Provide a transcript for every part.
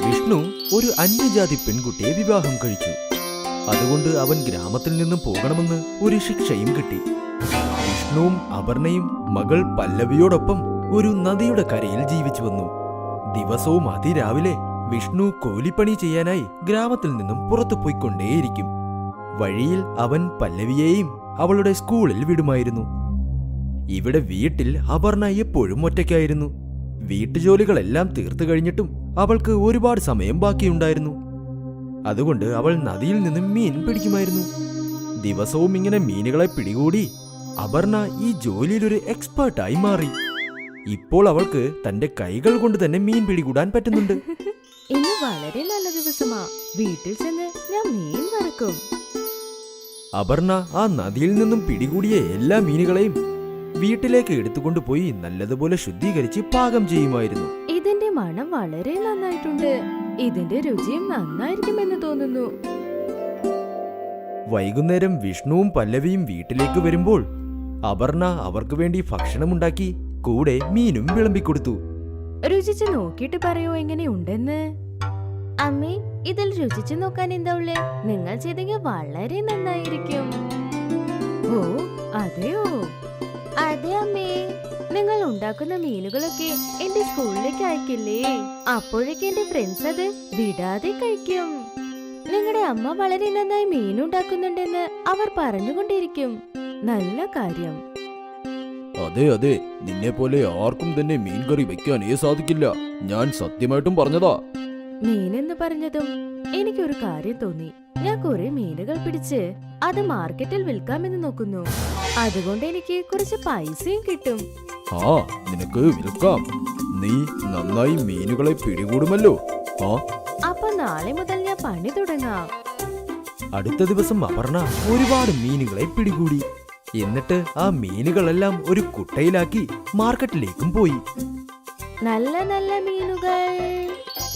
വിഷ്ണു ഒരു അന്യജാതി പെൺകുട്ടിയെ വിവാഹം കഴിച്ചു. അതുകൊണ്ട് അവൻ ഗ്രാമത്തിൽ നിന്നും പോകണമെന്ന് ഒരു ശിക്ഷയും കിട്ടി. വിഷ്ണുവും അപർണയും മകൾ പല്ലവിയോടൊപ്പം ഒരു നദിയുടെ കരയിൽ ജീവിച്ചു വന്നു. ദിവസവും അതിരാവിലെ വിഷ്ണു കൂലിപ്പണി ചെയ്യാനായി ഗ്രാമത്തിൽ നിന്നും പുറത്തു പോയിക്കൊണ്ടേയിരിക്കും. വഴിയിൽ അവൻ പല്ലവിയെയും അവളുടെ സ്കൂളിൽ വിടുമായിരുന്നു. ഇവിടെ വീട്ടിൽ അപർണ എപ്പോഴും ഒറ്റയ്ക്കായിരുന്നു. വീട്ടുജോലികളെല്ലാം തീർത്തു കഴിഞ്ഞിട്ടും അവൾക്ക് ഒരുപാട് സമയം ബാക്കിയുണ്ടായിരുന്നു. അതുകൊണ്ട് അവൾ നദിയിൽ നിന്നും മീൻ പിടിക്കുമായിരുന്നു. ദിവസവും ഇങ്ങനെ മീനുകളെ പിടികൂടി അപർണ ഈ ജോലിയിലൊരു എക്സ്പേർട്ടായി മാറി. ഇപ്പോൾ അവൾക്ക് തന്റെ കൈകൾ കൊണ്ട് തന്നെ മീൻ പിടികൂടാൻ പറ്റുന്നുണ്ട്. ഇന്ന് വളരെ നല്ല ദിവസമാ. വീട്ടിൽ ചെന്ന് ഞാൻ മീൻ വറക്കും. അപർണ ആ നദിയിൽ നിന്നും പിടികൂടിയ എല്ലാ മീനുകളെയും വീട്ടിലേക്ക് എടുത്തുകൊണ്ടുപോയി നല്ലതുപോലെ ശുദ്ധീകരിച്ച് പാകം ചെയ്യുമായിരുന്നു. ഇതിന്റെ മണം വളരെ നന്നായിട്ടുണ്ട്. ഇതിന്റെ രുചിയും നന്നായിരിക്കുമെന്ന് തോന്നുന്നു. വൈകുന്നേരം വിഷ്ണുവും പല്ലവിയും വീട്ടിലേക്ക് വരുമ്പോൾ അപർണ അവർക്ക് വേണ്ടി ഭക്ഷണമുണ്ടാക്കി കൂടെ മീനും വിളമ്പിക്കൊടുത്തു. രുചിച്ച് നോക്കിയിട്ട് പറയോ എങ്ങനെയുണ്ടെന്ന്. അമ്മേ, ഇതിൽ രുചിച്ചു നോക്കാൻ എന്താ ഉള്ളേ? നിങ്ങൾ ചെയ്തെങ്കിൽ വളരെ നന്നായിരിക്കും. ഓ അതെയോ? അതെ അമ്മേ. നിങ്ങൾ ഉണ്ടാക്കുന്ന മീനുകളൊക്കെ എന്റെ സ്കൂളിലേക്ക് അയക്കില്ലേ? അപ്പോഴേക്ക് എന്റെ ഫ്രണ്ട്സ് അത് വിടാതെ കഴിക്കും. നിങ്ങളുടെ അമ്മ വളരെ നന്നായി മീനുണ്ടാക്കുന്നുണ്ടെന്ന് അവർ പറഞ്ഞുകൊണ്ടിരിക്കും. നല്ല കാര്യം. അതെ അതെ, നിന്നെ പോലെ ആർക്കും തന്നെ മീൻകറി വെക്കാനേ സാധിക്കില്ല. ഞാൻ സത്യമായിട്ടും പറഞ്ഞതാ. മീനെന്ന് പറഞ്ഞതും എനിക്കൊരു കാര്യം തോന്നി. ഞാൻ കുറെ മീനുകൾ പിടിച്ച് അത് മാർക്കറ്റിൽ വിൽക്കാമെന്ന് നോക്കുന്നു. അതുകൊണ്ട് എനിക്ക് കുറച്ച് പൈസയും കിട്ടും. ആ, നിനക്ക് വിൽക്കാം. നീ നന്നായി മീനുകളെ പിടികൂടുമല്ലോ. അപ്പൊ നാളെ മുതൽ ഞാൻ പണി തുടങ്ങാം. അടുത്ത ദിവസം അപർണ ഒരുപാട് മീനുകളെ പിടികൂടി. എന്നിട്ട് ആ മീനുകളെല്ലാം ഒരു കുട്ടയിലാക്കി മാർക്കറ്റിലേക്കും പോയി. നല്ല നല്ല മീനുകൾ.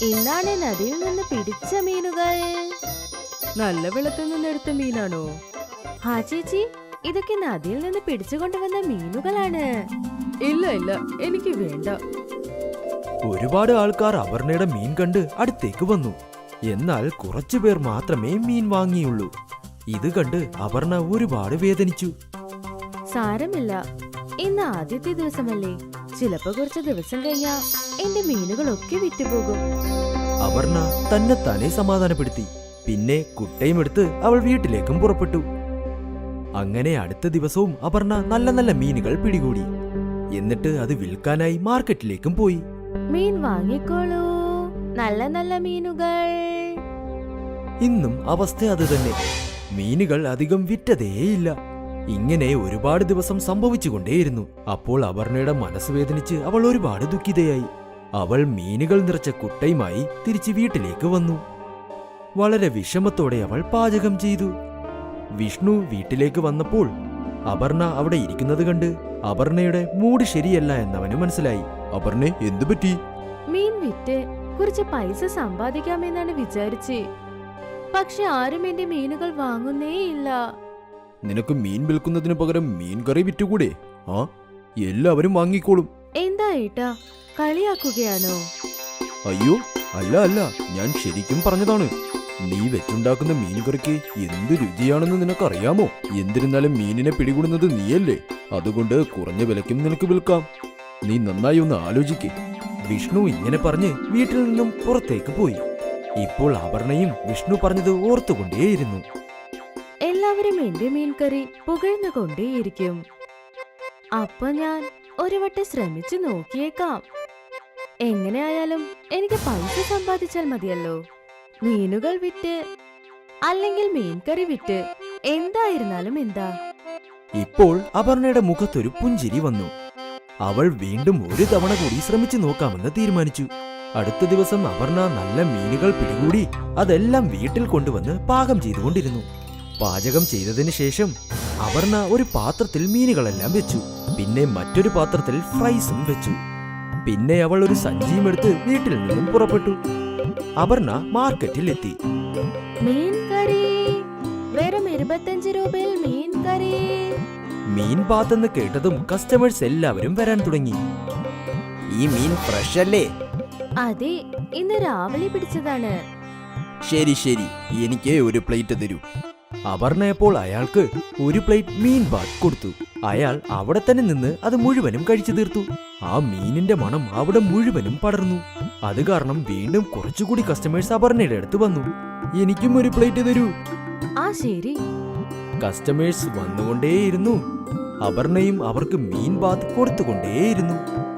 ഇന്നാണ് നദിയിൽ നിന്ന് പിടിച്ച മീനുകൾ. നല്ല വെള്ളത്തിൽ നിന്ന് എടുത്ത മീനാണോ? ആ ചേച്ചി, ഇതൊക്കെ നദിയിൽ നിന്ന് പിടിച്ചുകൊണ്ടുവന്ന മീനുകളാണ്. ഇല്ല ഇല്ല, എനിക്ക് വേണ്ട. ഒരുപാട് ആൾക്കാർ അപർണയുടെ മീൻ കണ്ട് അടുത്തേക്ക് വന്നു. എന്നാൽ കുറച്ചുപേർ മാത്രമേ മീൻ വാങ്ങിയുള്ളൂ. ഇത് കണ്ട് അപർണ ഒരുപാട് വേദനിച്ചു. സാരമില്ല, ഇന്ന് ആദ്യത്തെ ദിവസമല്ലേ. ചിലപ്പോ കുറച്ച് ദിവസം കഴിഞ്ഞാ എന്റെ മീനുകളൊക്കെ വിറ്റുപോകും. അപർണ തന്നെത്താനെ സമാധാനപ്പെടുത്തി. പിന്നെ കുട്ടയും എടുത്ത് അവൾ വീട്ടിലേക്കും പുറപ്പെട്ടു. അങ്ങനെ അടുത്ത ദിവസവും അപർണ നല്ല നല്ല മീനുകൾ പിടികൂടി. എന്നിട്ട് അത് വിൽക്കാനായി മാർക്കറ്റിലേക്കും പോയി. മീൻ വാങ്ങിക്കോളൂ, നല്ല നല്ല മീനുകൾ. ഇന്നും അവസ്ഥ അത് തന്നെ. മീനുകൾ അധികം വിറ്റതേയില്ല. ഇങ്ങനെ ഒരുപാട് ദിവസം സംഭവിച്ചുകൊണ്ടേയിരുന്നു. അപ്പോൾ അപർണയുടെ മനസ്സ് വേദനിച്ച് അവൾ ഒരുപാട് ദുഃഖിതയായി. അവൾ മീനുകൾ നിറച്ച കുട്ടയുമായി തിരിച്ച് വീട്ടിലേക്ക് വന്നു. വളരെ വിഷമത്തോടെ അവൾ പാചകം ചെയ്തു. വിഷ്ണു വീട്ടിലേക്ക് വന്നപ്പോൾ അപർണ അവിടെ ഇരിക്കുന്നത് കണ്ട് അപർണയുടെ മൂഡ് ശരിയല്ല എന്നവന് മനസ്സിലായി. അപർണെ, എന്തു പറ്റി? മീൻ വിറ്റ് കുറച്ച് പൈസ സമ്പാദിക്കാമെന്നാണ് വിചാരിച്ചേ. പക്ഷെ ആരും എന്റെ മീനുകൾ വാങ്ങുന്നേയില്ല. നിനക്ക് മീൻ വിൽക്കുന്നതിന് പകരം മീൻ കറി വിറ്റുകൂടെ? ആ, എല്ലാവരും വാങ്ങിക്കോളും. എന്താ ഏട്ടാ, കളിയാക്കുകയാണോ? അയ്യോ, അല്ല അല്ല, ഞാൻ ശരിക്കും പറഞ്ഞതാണ്. നീ വെച്ചുണ്ടാക്കുന്ന മീൻകറിക്ക് എന്ത് രുചിയാണെന്ന് നിനക്കറിയാമോ? എന്നിരുന്നാലും മീനിനെ പിടികൂടുന്നത് നീയല്ലേ. അതുകൊണ്ട് കുറഞ്ഞ വിലയ്ക്കും നിനക്ക് വിൽക്കാം. നീ നന്നായി ഒന്ന് ആലോചിക്കേ. വിഷ്ണു ഇങ്ങനെ പറഞ്ഞ് വീട്ടിൽ നിന്നും പുറത്തേക്ക് പോയി. ഇപ്പോൾ അപർണയും വിഷ്ണു പറഞ്ഞത് ഓർത്തുകൊണ്ടേയിരുന്നു. എല്ലാവരും എന്റെ മീൻകറി പുകഴ്ന്നുകൊണ്ടേയിരിക്കും. അപ്പൊ ഞാൻ ഒരു വട്ടം ശ്രമിച്ചു നോക്കിയേക്കാം. എങ്ങനെയായാലും എനിക്ക് പൈസ സമ്പാദിച്ചാൽ മതിയല്ലോ. മീനുകൾ വിറ്റ് അല്ലെങ്കിൽ മീൻകറി വിറ്റ് എന്തായിരുന്നാലും എന്താ. ഇപ്പോൾ അപർണയുടെ മുഖത്തൊരു പുഞ്ചിരി വന്നു. അവൾ വീണ്ടും ഒരു തവണ കൂടി ശ്രമിച്ചു നോക്കാമെന്ന് തീരുമാനിച്ചു. അടുത്ത ദിവസം അപർണ നല്ല മീനുകൾ പിടികൂടി അതെല്ലാം വീട്ടിൽ കൊണ്ടുവന്ന് പാകം ചെയ്തുകൊണ്ടിരുന്നു. പാചകം ചെയ്തതിനു ശേഷം അപർണ ഒരു പാത്രത്തിൽ മീനുകളെല്ലാം വെച്ചു. പിന്നെ മറ്റൊരു പാത്രത്തിൽ ഫ്രൈസും വെച്ചു. പിന്നെ അവൾ ഒരു സഞ്ചിയും എടുത്ത് വീട്ടിൽ നിന്നും പുറപ്പെട്ടു. അപർണ മാർക്കറ്റിൽ എത്തി. മീൻ കറി വെറും 25 രൂപയിൽ മീൻ കറി. മീൻ പാത്തെന്ന് കേട്ടതും കസ്റ്റമേഴ്സ് എല്ലാവരും വരാൻ തുടങ്ങി. ഈ മീൻ ഫ്രഷ് അല്ലേ? അതെ, ഇന്ന് രാവിലെ പിടിച്ചതാണ്. ശരി ശരി, എനിക്ക് ഒരു പ്ലേറ്റ് തരൂ. അപർണയപ്പോൾ അയാൾക്ക് ഒരു പ്ലേറ്റ് മീൻ ബാത്ത് കൊടുത്തു. അയാൾ അവിടെ തന്നെ നിന്ന് അത് മുഴുവനും കഴിച്ചു തീർത്തു. ആ മീനിന്റെ മണം അവിടെ മുഴുവനും പടർന്നു. അത് കാരണം വീണ്ടും കുറച്ചുകൂടി കസ്റ്റമേഴ്സ് അപർണയുടെ അടുത്ത് വന്നു. എനിക്കും ഒരു പ്ലേറ്റ് തരൂ. ആ ശരി. കസ്റ്റമേഴ്സ് വന്നുകൊണ്ടേയിരുന്നു. അപർണയും അവർക്ക് മീൻ ബാത്ത് കൊടുത്തുകൊണ്ടേയിരുന്നു.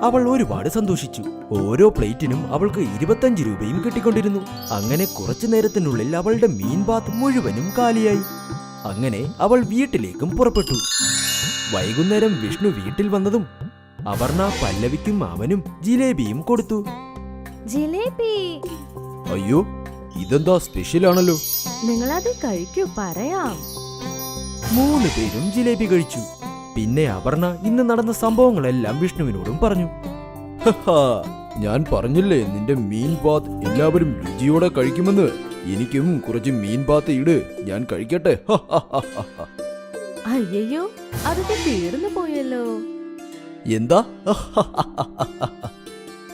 അവൾ ഒരുപാട് സന്തോഷിച്ചു. ഓരോ പ്ലേറ്റിനും അവൾക്ക് 25 രൂപയും കിട്ടിക്കൊണ്ടിരുന്നു. അങ്ങനെ കുറച്ചു നേരത്തിനുള്ളിൽ അവളുടെ മീൻ ബാത്ത് മുഴുവനും കാലിയായി. അങ്ങനെ അവൾ വീട്ടിലേക്കും പുറപ്പെട്ടു. വൈകുന്നേരം വിഷ്ണു വീട്ടിൽ വന്നതും അപർണ പല്ലവിക്കും അവനും ജിലേബിയും കൊടുത്തു. ജിലേബി? അയ്യോ, ഇതെന്താ സ്പെഷ്യലാണല്ലോ. നിങ്ങളത് കഴിക്കൂ, പറയാം. 3 പേരും ജിലേബി കഴിച്ചു. പിന്നെ അപർണ ഇന്ന് നടന്ന സംഭവങ്ങളെല്ലാം വിഷ്ണുവിനോടും പറഞ്ഞു. ഞാൻ പറഞ്ഞില്ലേ നിന്റെ മീൻ ബാത്ത് എല്ലാവരും രുചിയോടെ കഴിക്കുമെന്ന്. എനിക്കും കുറച്ച് മീൻ ബാത്ത് ഇട്, ഞാൻ കഴിക്കട്ടെ. അയ്യോ, അതൊക്കെ തീർന്നു പോയല്ലോ. എന്താ?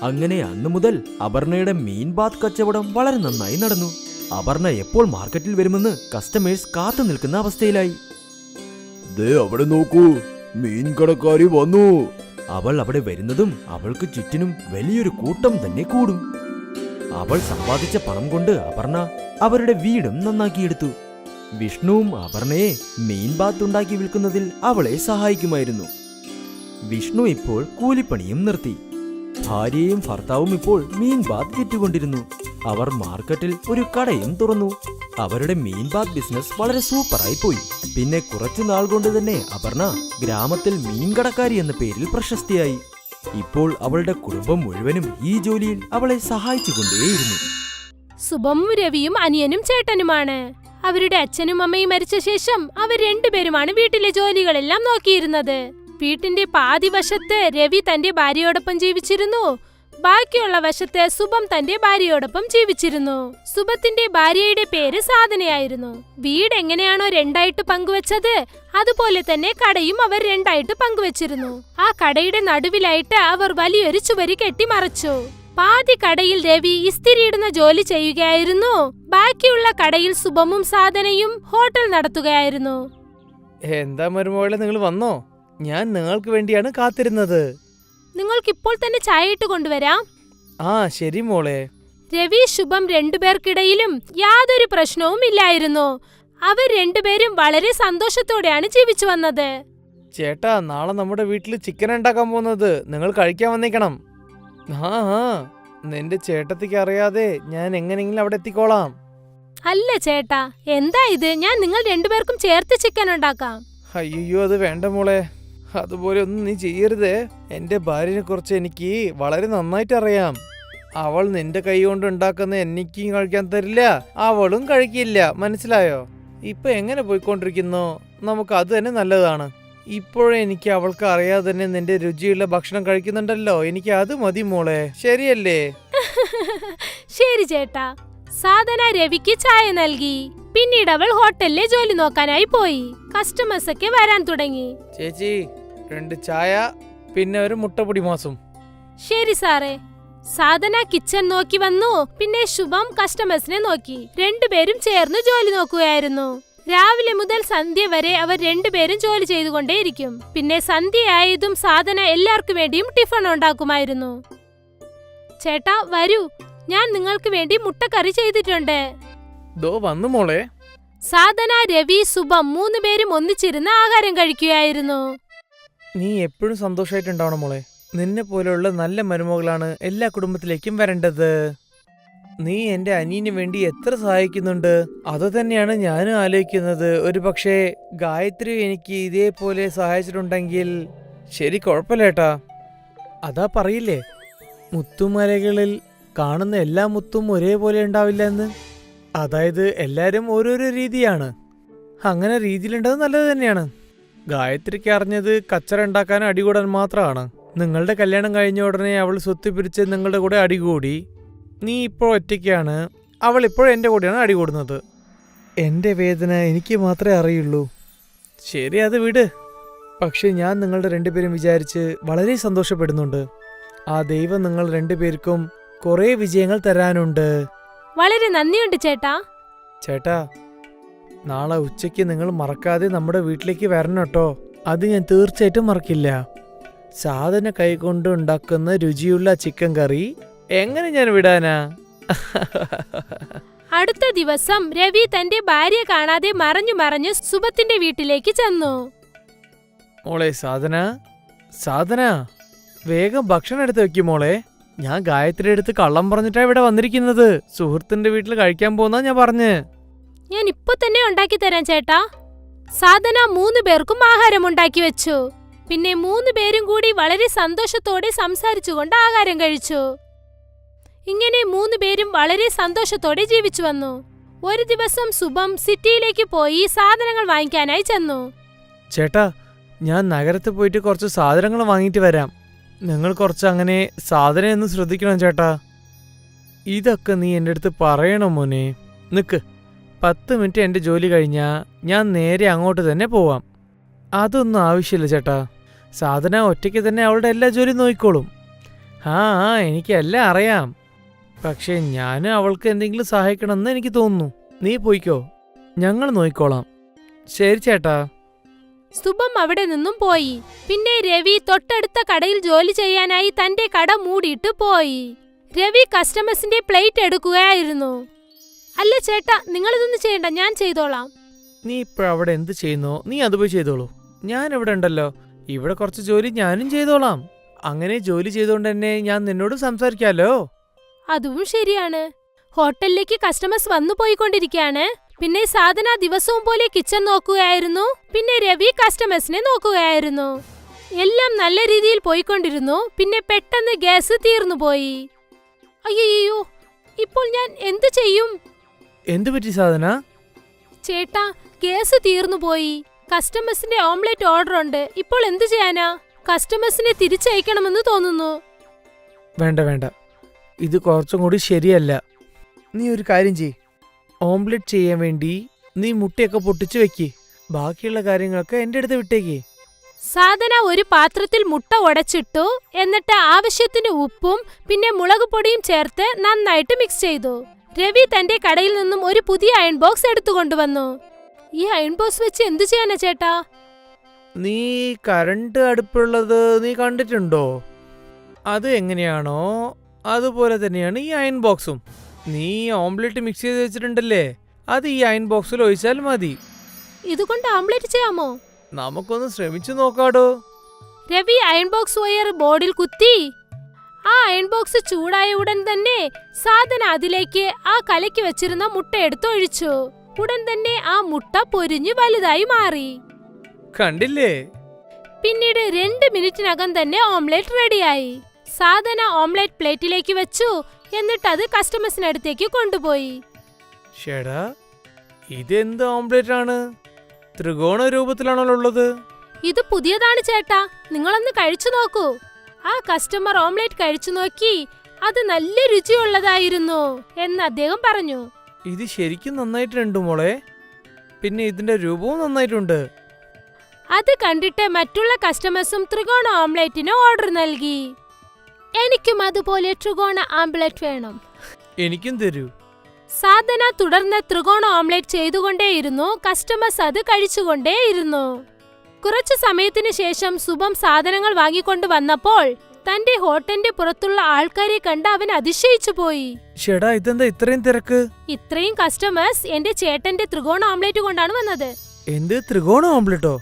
അങ്ങനെ അന്നു മുതൽ അപർണയുടെ മീൻ ബാത്ത് കച്ചവടം വളരെ നന്നായി നടന്നു. അപർണ എപ്പോൾ മാർക്കറ്റിൽ വരുമെന്ന് കസ്റ്റമേഴ്സ് കാത്തു നിൽക്കുന്ന അവസ്ഥയിലായി. ദേ അവിടെ നോക്കൂ, മീൻ കടക്കാരി വന്നു. അവൾ അവിടെ വരുന്നതും അവൾക്ക് ചുറ്റിനും വലിയൊരു കൂട്ടം തന്നെ കൂടും. അവൾ സമ്പാദിച്ച പണം കൊണ്ട് അപർണ അവരുടെ വീടും നന്നാക്കിയെടുത്തു. വിഷ്ണുവും അപർണയെ മീൻ ബാത്ത് ഉണ്ടാക്കി വിൽക്കുന്നതിൽ അവളെ സഹായിക്കുമായിരുന്നു. വിഷ്ണു ഇപ്പോൾ കൂലിപ്പണിയും നിർത്തി. ഭാര്യയും ഭർത്താവും ഇപ്പോൾ മീൻ ബാത്ത് വിറ്റുകൊണ്ടിരുന്നു. അവർ മാർക്കറ്റിൽ ഒരു കടയും തുറന്നു. അവരുടെ മീൻ ബാത്ത് ബിസിനസ് വളരെ സൂപ്പറായി പോയി. പിന്നെ കുറച്ചു നാൾ കൊണ്ട് തന്നെ അപർണ ഗ്രാമത്തിൽ മീൻകടക്കാരി എന്ന പേരിൽ പ്രശസ്തിയായി. ഇപ്പോൾ അവളുടെ കുടുംബം മുഴുവനും ഈ ജോലിയിൽ അവളെ സഹായിച്ചുകൊണ്ടേയിരുന്നു. സുബമും രവിയും അനിയനും ചേട്ടനുമാണ്. അവരുടെ അച്ഛനും അമ്മയും മരിച്ച ശേഷം അവർ രണ്ടുപേരുമാണ് വീട്ടിലെ ജോലികളെല്ലാം നോക്കിയിരുന്നത്. വീട്ടിന്റെ പാതി വശത്ത് രവി തന്റെ ഭാര്യയോടൊപ്പം ജീവിച്ചിരുന്നു. ബാക്കിയുള്ള വശത്ത് സുബം തന്റെ ഭാര്യയോടൊപ്പം ജീവിച്ചിരുന്നു. സുബത്തിന്റെ ഭാര്യയുടെ പേര് സാധനയായിരുന്നു. വീട് എങ്ങനെയാണോ രണ്ടായിട്ട് പങ്കുവച്ചത് അതുപോലെ തന്നെ കടയും അവർ രണ്ടായിട്ട് പങ്കുവച്ചിരുന്നു. ആ കടയുടെ നടുവിലായിട്ട് അവർ വലിയൊരു ചുവര് കെട്ടിമറച്ചു. പാതി കടയിൽ രവി ഇസ്തിരിയിടുന്ന ജോലി ചെയ്യുകയായിരുന്നു. ബാക്കിയുള്ള കടയിൽ സുബമും സാധനയും ഹോട്ടൽ നടത്തുകയായിരുന്നു. എന്താ മരുമോളെ, നിങ്ങൾ വന്നോ? ഞാൻ നിങ്ങൾക്ക് വേണ്ടിയാണ് കാത്തിരുന്നത്. നിങ്ങൾക്ക് ഇപ്പോൾ തന്നെ ചായ ഇട്ട് കൊണ്ടുവരാം. ആ ശരി മോളെ. രവി ശുഭം രണ്ടുപേർക്കിടയിലും യാതൊരു പ്രശ്നവും ഇല്ലായിരുന്നു. അവർ രണ്ടുപേരും വളരെ സന്തോഷത്തോടെയാണ് ജീവിച്ചു വന്നത്. ചേട്ടാ, നാളെ നമ്മുടെ വീട്ടിൽ ചിക്കൻ ഉണ്ടാക്കാൻ പോകുന്നത്, നിങ്ങൾ കഴിക്കാൻ വന്നേക്കണം. ആ നിന്റെ ചേട്ടത്തിക്ക് അറിയാതെ ഞാൻ എങ്ങനെയെങ്കിലും അവിടെ എത്തിക്കോളാം. അല്ല ചേട്ടാ, എന്താ ഇത്? ഞാൻ നിങ്ങൾ രണ്ടുപേർക്കും ചേർത്ത് ചിക്കൻ ഉണ്ടാക്കാം. അയ്യോ, അത് വേണ്ട മോളെ. അതുപോലെ ഒന്നും നീ ചെയ്യരുതേ. എന്റെ ഭാര്യനെ കുറിച്ച് എനിക്ക് വളരെ നന്നായിട്ട് അറിയാം. അവൾ നിന്റെ കൈ കൊണ്ട് ഉണ്ടാക്കുന്ന എനിക്കും കഴിക്കാൻ തരില്ല, അവളും കഴിക്കില്ല. മനസ്സിലായോ? ഇപ്പൊ എങ്ങനെ പോയിക്കൊണ്ടിരിക്കുന്നു? നമുക്ക് അത് തന്നെ നല്ലതാണ്. ഇപ്പോഴേ എനിക്ക് അവൾക്ക് അറിയാതെ തന്നെ നിന്റെ രുചിയുള്ള ഭക്ഷണം കഴിക്കുന്നുണ്ടല്ലോ, എനിക്ക് അത് മതി മോളെ. ശരിയല്ലേ? ശരി ചേട്ടാ. സാധന രവിക്ക് ചായ നൽകി. പിന്നീട് അവൾ ഹോട്ടലിലെ ജോലി നോക്കാനായി പോയി. കസ്റ്റമേഴ്സ് ഒക്കെ വരാൻ തുടങ്ങി. ചേച്ചി, 2 ചായ പിന്നെ ഒരു മുട്ടപ്പൊടി മാസും. ശരി സാറേ. സാധന കിച്ചൺ നോക്കി വന്നു. പിന്നെ ശുഭം കസ്റ്റമേഴ്സിനെ നോക്കി. രണ്ടുപേരും ചേർന്ന് ജോലി നോക്കുകയായിരുന്നു. രാവിലെ മുതൽ സന്ധ്യ വരെ അവർ രണ്ടുപേരും ജോലി ചെയ്തുകൊണ്ടേയിരിക്കും. പിന്നെ സന്ധ്യയായതും സാധന എല്ലാവർക്കും വേണ്ടിയും ടിഫൺ ഉണ്ടാക്കുമായിരുന്നു. ചേട്ടാ വരൂ, ഞാൻ നിങ്ങൾക്ക് വേണ്ടി മുട്ടക്കറി ചെയ്തിട്ടുണ്ട്. ദോ വന്നു മോളെ. സാധന, രവി, സുബം 3 പേരും ഒന്നിച്ചിരുന്ന് ആഹാരം കഴിക്കുകയായിരുന്നു. നീ എപ്പോഴും സന്തോഷമായിട്ടുണ്ടാവണം മോളെ. നിന്നെ പോലെയുള്ള നല്ല മരുമകളാണ് എല്ലാ കുടുംബത്തിലേക്കും വരേണ്ടത്. നീ എന്റെ അനിയന് വേണ്ടി എത്ര സഹായിക്കുന്നുണ്ട്. അത് തന്നെയാണ് ഞാനും ആലോചിക്കുന്നത്. ഒരു പക്ഷേ ഗായത്രി എനിക്ക് ഇതേപോലെ സഹായിച്ചിട്ടുണ്ടെങ്കിൽ. ശരി, കുഴപ്പമില്ലേട്ടാ. അതാ പറയില്ലേ, മുത്തുമലകളിൽ കാണുന്ന എല്ലാ മുത്തും ഒരേപോലെ ഉണ്ടാവില്ല എന്ന്. അതായത് എല്ലാരും ഓരോരോ രീതിയാണ്. അങ്ങനെ രീതിയിലുണ്ടത് നല്ലത് തന്നെയാണ്. ഗായത്രിക്ക് അറിഞ്ഞത് കച്ചറ ഉണ്ടാക്കാനും അടികൂടാൻ മാത്രമാണ്. നിങ്ങളുടെ കല്യാണം കഴിഞ്ഞ ഉടനെ അവൾ സ്വത്ത് പിരിച്ച് നിങ്ങളുടെ കൂടെ അടികൂടി. നീ ഇപ്പോൾ ഒറ്റയ്ക്കാണ്, അവൾ ഇപ്പോൾ എൻ്റെ കൂടെയാണ് അടികൂടുന്നത്. എൻ്റെ വേദന എനിക്ക് മാത്രമേ അറിയുള്ളൂ. ശരി, അത് വിട്. പക്ഷെ ഞാൻ നിങ്ങളുടെ രണ്ടുപേരും വിചാരിച്ച് വളരെ സന്തോഷപ്പെടുന്നുണ്ട്. ആ ദൈവം നിങ്ങൾ രണ്ടുപേർക്കും കുറേ വിജയങ്ങൾ തരാനുണ്ട്. വളരെ നന്ദിയുണ്ട് ചേട്ടാ. ചേട്ടാ, നാളെ ഉച്ചയ്ക്ക് നിങ്ങൾ മറക്കാതെ നമ്മുടെ വീട്ടിലേക്ക് വരണം കേട്ടോ. അത് ഞാൻ തീർച്ചയായിട്ടും മറക്കില്ല. സാധന കൈകൊണ്ട് ഉണ്ടാക്കുന്ന രുചിയുള്ള ചിക്കൻ കറി എങ്ങനെ ഞാൻ വിടാനാ? അടുത്ത ദിവസം രവി തന്റെ ഭാര്യ കാണാതെ മറഞ്ഞു സുബത്തിന്റെ വീട്ടിലേക്ക് ചെന്നു. മോളെ സാധന, സാധന, വേഗം ഭക്ഷണം എടുത്ത് വെക്കും മോളെ. ഞാൻ ഗായത്രി അടുത്ത് കള്ളം പറഞ്ഞിട്ടാ ഇവിടെ വന്നിരിക്കുന്നത്. സുഹൃത്തിന്റെ വീട്ടിൽ കഴിക്കാൻ പോന്നാ ഞാൻ പറഞ്ഞ്. ഞാൻ ഇപ്പൊ തന്നെ ഉണ്ടാക്കി തരാം ചേട്ടാ. സാധന 3 പേർക്കും ആഹാരം ഉണ്ടാക്കി വെച്ചു. പിന്നെ 3 പേരും കൂടി വളരെ സന്തോഷത്തോടെ സംസാരിച്ചുകൊണ്ട് ആഹാരം കഴിച്ചു. ഇങ്ങനെ 3 പേരും വളരെ സന്തോഷത്തോടെ ജീവിച്ചു വന്നു. ഒരു ദിവസം സുബം സിറ്റിയിലേക്ക് പോയി സാധനങ്ങൾ വാങ്ങിക്കാനായി ചെന്നു. ചേട്ടാ, ഞാൻ നഗരത്തിൽ പോയിട്ട് കുറച്ച് സാധനങ്ങൾ വാങ്ങിയിട്ട് വരാം. നിങ്ങൾ കുറച്ച് അങ്ങനെ സാധനം ഒന്ന് ശ്രദ്ധിക്കണം ചേട്ടാ. ഇതൊക്കെ നീ എൻ്റെ അടുത്ത് പറയണം മോനെ. നിക്ക്, 10 മിനിറ്റ് എൻ്റെ ജോലി കഴിഞ്ഞാ ഞാൻ നേരെ അങ്ങോട്ട് തന്നെ പോവാം. അതൊന്നും ആവശ്യമില്ല ചേട്ടാ. സാധന ഒറ്റയ്ക്ക് തന്നെ അവളുടെ എല്ലാ ജോലിയും നോക്കിക്കോളും. ആ എനിക്കെല്ലാം അറിയാം. പക്ഷേ ഞാൻ അവൾക്ക് എന്തെങ്കിലും സഹായിക്കണമെന്ന് എനിക്ക് തോന്നുന്നു. നീ പോയിക്കോ, ഞങ്ങൾ നോക്കിക്കോളാം. ശരി ചേട്ടാ. സുബം അവിടെ നിന്നും പോയി. പിന്നെ രവി തൊട്ടടുത്ത കടയിൽ ജോലി ചെയ്യാനായി തന്റെ കട മൂടിയിട്ട് പോയി. രവി കസ്റ്റമേഴ്സിന്റെ പ്ലേറ്റ് എടുക്കുകയായിരുന്നു. അല്ല ചേട്ടാ, നിങ്ങളിതൊന്നും ചെയ്യണ്ട, ഞാൻ ചെയ്തോളാം. നീ ഇപ്പോഴവിടെ എന്ത് ചെയ്യുന്നോ നീ അത് പോയി ചെയ്തോളൂ. ഞാൻ ഇവിടെ ഉണ്ടല്ലോ. ഇവിടെ കുറച്ച് ജോലി ഞാനും ചെയ്തോളാം. അങ്ങനെ ജോലി ചെയ്തോണ്ട് തന്നെ ഞാൻ നിന്നോട് സംസാരിക്കാലോ. അതും ശരിയാണ്. ഹോട്ടലിലേക്ക് കസ്റ്റമേഴ്സ് വന്നു പോയിക്കൊണ്ടിരിക്കുകയാണ്. പിന്നെ സാധന ദിവസവും പോലെ കിച്ചൺ നോക്കുകയായിരുന്നു. പിന്നെ രവി കസ്റ്റമേഴ്സിനെ നോക്കുകയായിരുന്നു. എല്ലാം നല്ല രീതിയിൽ പോയിക്കൊണ്ടിരുന്നു. പിന്നെ പെട്ടെന്ന് ഗ്യാസ് തീർന്നുപോയി. അയ്യോ, ഇപ്പോൾ ഞാൻ എന്തു ചെയ്യും? എന്തു പറ്റി സാധന? ചേട്ടാ, ഗ്യാസ് തീർന്നുപോയി. കസ്റ്റമേഴ്സിന്റെ ഓംലെറ്റ് ഓർഡർ ഉണ്ട്. ഇപ്പോൾ എന്തു ചെയ്യാനാ? കസ്റ്റമേഴ്സിനെ തിരിച്ചയക്കണമെന്ന് തോന്നുന്നു. വേണ്ട വേണ്ട, ഇത് കുറച്ചും കൂടി ശരിയല്ല. നീ ഒരു കാര്യം ചെയ്. ഓംലെറ്റ് ചെയ്യാൻ വേണ്ടി നീ മുട്ടയൊക്കെ പൊട്ടിച്ചു വെക്ക്. ബാക്കിയുള്ള കാര്യങ്ങളൊക്കെ എൻ്റെ അടുത്ത് വിട്ടേക്ക്. സാധന ഒരു പാത്രത്തിൽ മുട്ട ഉടച്ചിട്ടു. എന്നിട്ട് ആവശ്യത്തിന് ഉപ്പും പിന്നെ മുളക് പൊടിയും ചേർത്ത് നന്നായിട്ട് മിക്സ് ചെയ്തു. രവി തന്റെ കടയിൽ നിന്നും ഒരു പുതിയ അയൺ ബോക്സ് എടുത്തുകൊണ്ടുവന്നു. ഈ അയൺ ബോക്സ് വെച്ച് എന്തു ചെയ്യാനാ ചേട്ടാ? നീ കറണ്ട് അടുപ്പുള്ളത് നീ കണ്ടിട്ടുണ്ടോ? അത് എങ്ങനെയാണോ അതുപോലെ തന്നെയാണ് ഈ അയൺ ബോക്സും. നീ ഓംലെറ്റ് മിക്സ് ചെയ്ത് വെച്ചിട്ടുണ്ടല്ലേ, അത് ഈ അയൺ ബോക്സിൽ ഒഴിച്ചാൽ മതി. ഇതുകൊണ്ട് ഓംലെറ്റ് ചെയ്യാമോ? നമുക്കൊന്ന് ശ്രമിച്ചു നോക്കാടോ. രവി അയൺ ബോക്സ് വയർ ബോർഡിൽ കുത്തി. ആ അയൺ ബോക്സ് ചൂടായ ഉടൻ തന്നെ സാധന അതിലേക്ക് ആ കലക്കി വെച്ചിരുന്ന മുട്ട എടുത്തൊഴിച്ചു. ഉടൻ തന്നെ ആ മുട്ട പൊരിഞ്ഞു വലുതായി മാറി. കണ്ടില്ലേ? പിന്നീട് 2 മിനിറ്റിനകം തന്നെ ഓംലെറ്റ് റെഡിയായി. സാധന ഓംലെറ്റ് പ്ലേറ്റിലേക്ക് വെച്ചു. എന്നിട്ട് അത് കസ്റ്റമേഴ്സിനടുത്തേക്ക് കൊണ്ടുപോയി. ഷേടാ, ഇതെന്ത് ഓംലെറ്റ് ആണ്? ത്രികോണ രൂപത്തിലാണല്ലോ ഉള്ളത്. ഇത് പുതിയതാണ് ചേട്ടാ, നിങ്ങളൊന്ന് കഴിച്ചു നോക്കൂ. ആ കസ്റ്റമർ ഓംലെറ്റ് കഴിച്ചു നോക്കി. അത് നല്ല രുചിയുള്ളതായിരുന്നു എന്ന് അദ്ദേഹം പറഞ്ഞു. ഇത് ശരിക്കും നന്നായിട്ടുണ്ട് മോളെ. പിന്നെ ഇതിന്റെ രൂപവും നന്നായിട്ടുണ്ട്. അത് കണ്ടിട്ട് മറ്റുള്ള കസ്റ്റമേഴ്സും ത്രികോണ ഓംലെറ്റിന് ഓർഡർ നൽകി. എനിക്കും അതുപോലെ ത്രികോണ ഓംലെറ്റ് വേണം. എനിക്കും തരൂ. സാധന തുടർന്ന് ത്രികോണ ഓംലെറ്റ് ചെയ്തുകൊണ്ടേയിരുന്നു. കസ്റ്റമേഴ്സ് അത് കഴിച്ചുകൊണ്ടേയിരുന്നു. കുറച്ചു സമയത്തിന് ശേഷം സുബം സാധനങ്ങൾ വാങ്ങിക്കൊണ്ട് വന്നപ്പോൾ തന്റെ ഹോട്ടലിന്റെ പുറത്തുള്ള ആൾക്കാരെ കണ്ട് അവൻ അതിശയിച്ചു പോയി. ഷേടാ, ഇതെന്താ ഇത്രയും തിരക്ക്? ഇത്രയും കസ്റ്റമേഴ്സ് എന്റെ ചേട്ടന്റെ ത്രികോണ ഓംലെറ്റ് കൊണ്ടാണ് വന്നത്. എന്ത് ത്രികോണ ഓംലെറ്റോ?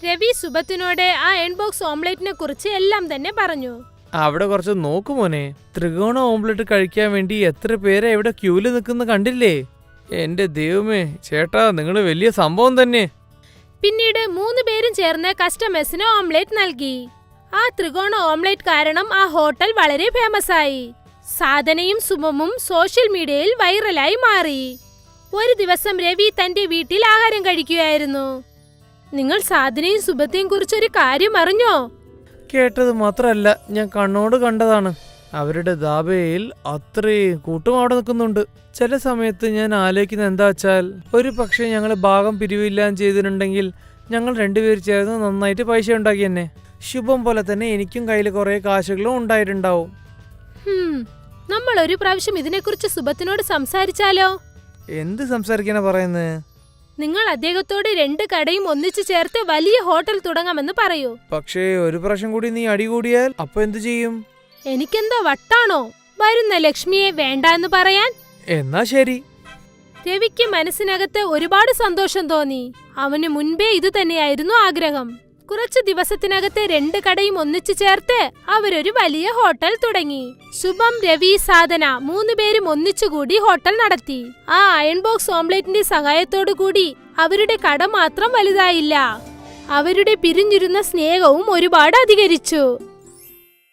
രവി സുബത്തിനോട് ആ അയൺ ബോക്സ് ഓംലെറ്റിനെ കുറിച്ച് എല്ലാം തന്നെ പറഞ്ഞു. അവിടെ കുറച്ച് നോക്കു മോനെ. ത്രികോണ ഓംലെറ്റ് കഴിക്കാൻ വേണ്ടി എത്ര പേരെ ഇവിടെ ക്യൂല് നിൽക്കുന്ന കണ്ടില്ലേ? എന്റെ ദൈവമേ ചേട്ടാ, നിങ്ങൾ വലിയ സംഭവം തന്നെ. പിന്നീട് 3 പേരും ചേർന്ന് കസ്റ്റമേഴ്സിന് ഓംലെറ്റ് നൽകി. ആ ത്രികോണ ഓംലെറ്റ് കാരണം ആ ഹോട്ടൽ വളരെ ഫേമസ് ആയി. സാധനയും സുമമും സോഷ്യൽ മീഡിയയിൽ വൈറലായി മാറി. ഒരു ദിവസം രവി തന്റെ വീട്ടിൽ ആഹാരം കഴിക്കുകയായിരുന്നു. നിങ്ങൾ സാധനയും സുബത്തെയും കുറിച്ചൊരു കാര്യം അറിഞ്ഞോ? കേട്ടത് മാത്രല്ല, ഞാൻ കണ്ണോട് കണ്ടതാണ്. അവരുടെ ദാബയിൽ അത്രയും കൂട്ടും അവിടെ നിൽക്കുന്നുണ്ട്. ചില സമയത്ത് ഞാൻ ആലോചിക്കുന്ന എന്താ വെച്ചാൽ, ഒരു പക്ഷേ ഞങ്ങൾ ഭാഗം പിരിവില്ലാന്ന് ചെയ്തിട്ടുണ്ടെങ്കിൽ ഞങ്ങൾ 2 പേര് ചേർന്ന് നന്നായിട്ട് പൈസ ഉണ്ടാക്കി തന്നെ. ശുഭം പോലെ തന്നെ എനിക്കും കയ്യിൽ കുറെ കാശുകളും ഉണ്ടായിട്ടുണ്ടാവും. നമ്മൾ ഒരു പ്രാവശ്യം ഇതിനെക്കുറിച്ച് സുബത്തിനോട് സംസാരിച്ചാലോ? എന്ത് സംസാരിക്കാനാ പറയുന്നത്? നിങ്ങൾ അദ്ദേഹത്തോട് 2 കടയും ഒന്നിച്ചു ചേർത്ത് വലിയ ഹോട്ടൽ തുടങ്ങാമെന്ന് പറയൂ. പക്ഷേ ഒരു പ്രാവശ്യം കൂടി നീ അടി കൂടിയാൽ അപ്പൊ എന്തു ചെയ്യും? എനിക്കെന്താ വട്ടാണോ വരുന്ന ലക്ഷ്മിയെ വേണ്ട എന്ന് പറയാൻ? എന്നാ ശരി. രവിക്ക് മനസ്സിനകത്ത് ഒരുപാട് സന്തോഷം തോന്നി. അവന് മുൻപേ ഇത് തന്നെയായിരുന്നു ആഗ്രഹം. കുറച്ചു ദിവസത്തിനകത്ത് 2 കടയും ഒന്നിച്ചു ചേർത്ത് അവരൊരു വലിയ ഹോട്ടൽ തുടങ്ങി. ശുഭം, രവി, സാധന 3 പേരും ഒന്നിച്ചുകൂടി ഹോട്ടൽ നടത്തി. ആ അയൺ ബോക്സ് ഓംലെറ്റിന്റെ സഹായത്തോടു കൂടി അവരുടെ കട മാത്രം വലുതായില്ല, അവരുടെ പിരിഞ്ഞിരുന്ന സ്നേഹവും ഒരുപാട് അധികരിച്ചു.